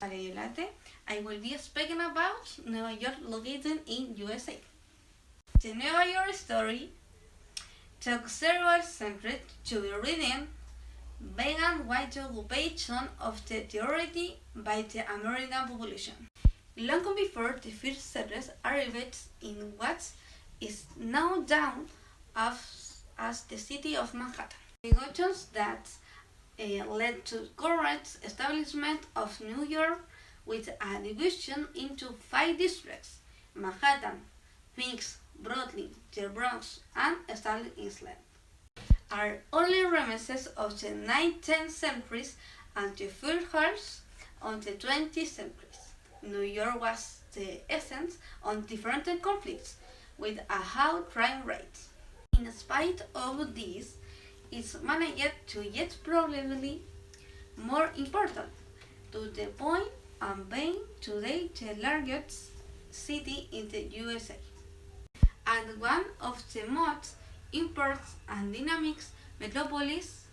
Valeria Olate. I will be speaking about New York located in USA. The New York story took several centuries to be written, began with the occupation of the territory by the American population. Long before the first settlers arrived in what is now known as the city of Manhattan. Negotiations that led to current establishment of New York with a division into 5 districts: Manhattan, Queens, Brooklyn, the Bronx, and Staten Island, are only reminiscences of the 19th century and the first half of the 20th century. New York was the essence of different conflicts with a high crime rate. In spite of this, it's managed to get probably more important, to the point of being today the largest city in the USA, and one of the most important and dynamic metropolises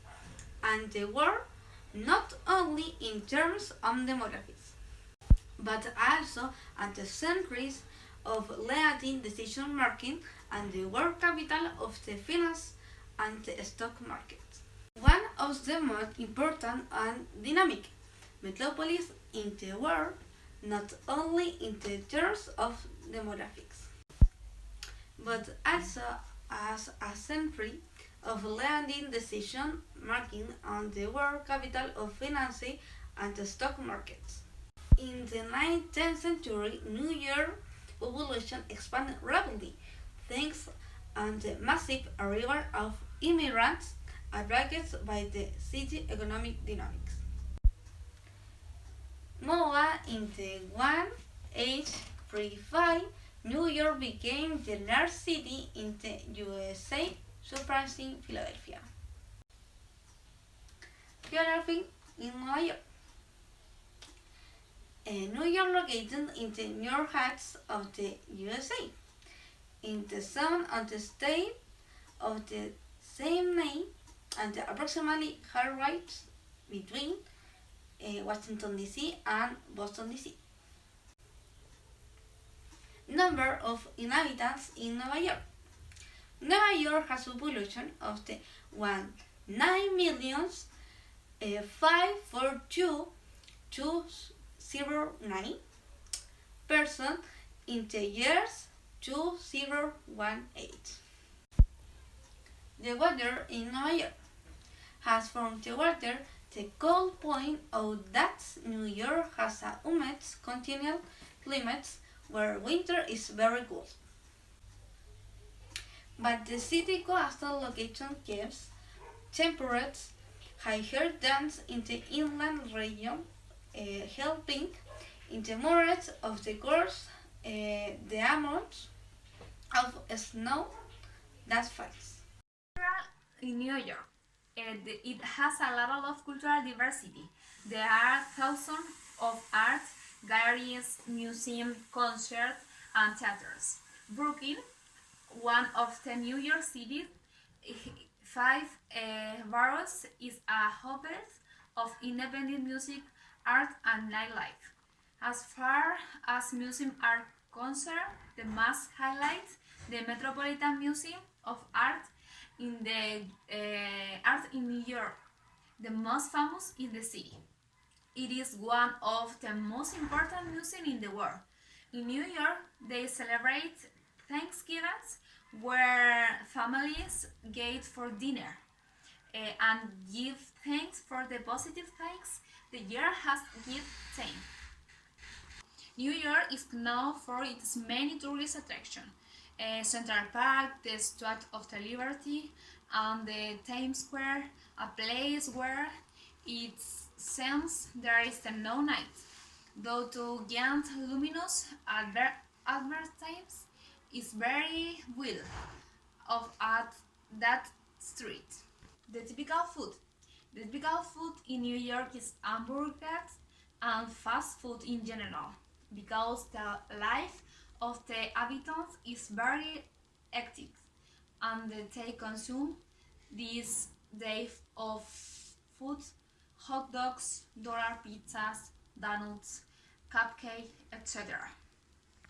in the world, not only in terms of demographics, but also at the centuries of leading decision making and the world capital of the finance and the stock market. One of the most important and dynamic metropolises in the world, not only in the terms of demographics, but also as a century of leading decision making on the world capital of finance and the stock markets. In the 19th century, New York population expanded rapidly thanks to the massive arrival of immigrants attracted by the city economic dynamics. More in the 1835, New York became the largest city in the USA, surpassing Philadelphia. Geography in New York. New York located in the North Heights of the USA, in the zone of the state of the same name and approximately halfway between Washington D.C. and Boston D.C. Number of inhabitants in New York. New York has a population of the 9,542,209 persons in the years 2018. The weather in New York has from the water the cold point of that New York has a humid continental climate where winter is very cold. But the city coastal location keeps temperatures higher than in the inland region, helping in the moderate of the course the amount of snow that falls. In New York, it has a lot of cultural diversity. There are thousands of art galleries, museums, concerts, and theaters. Brooklyn, one of the New York City's 5 boroughs, is a hub of independent music, art, and nightlife. As far as museum are concerned, the must highlight the Metropolitan Museum of Art in New York, the most famous in the city. It is one of the most important museums in the world. In New York, they celebrate Thanksgiving, where families gather for dinner and give thanks for the positive things the year has given. New York is known for its many tourist attractions. Central Park, the Statue of the Liberty, and the Times Square, a place where it seems there is no night, though to giant luminous advertisements is very well of at that street. The typical food. The typical food in New York is hamburgers and fast food in general, because the life of the inhabitants is very active and they consume this type of food: hot dogs, dollar pizzas, donuts, cupcake, etc.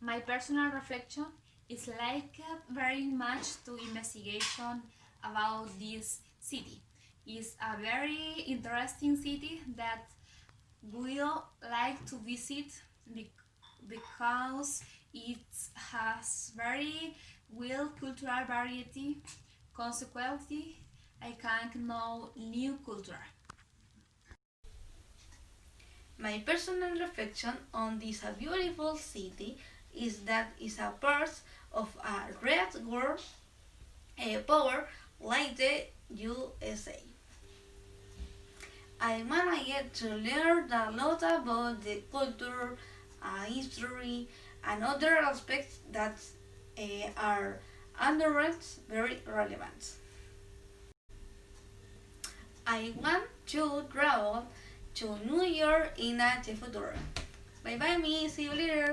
My personal reflection is like very much to investigation about this city. It's a very interesting city that will like to visit because it has very well cultural variety. Consequently, I can know new culture. My personal reflection on this beautiful city is that it's a part of a great world power like the USA. I managed to learn a lot about the culture, history, and other aspects that are underrated very relevant. I want to travel to New York in the future. Bye bye, me. See you later.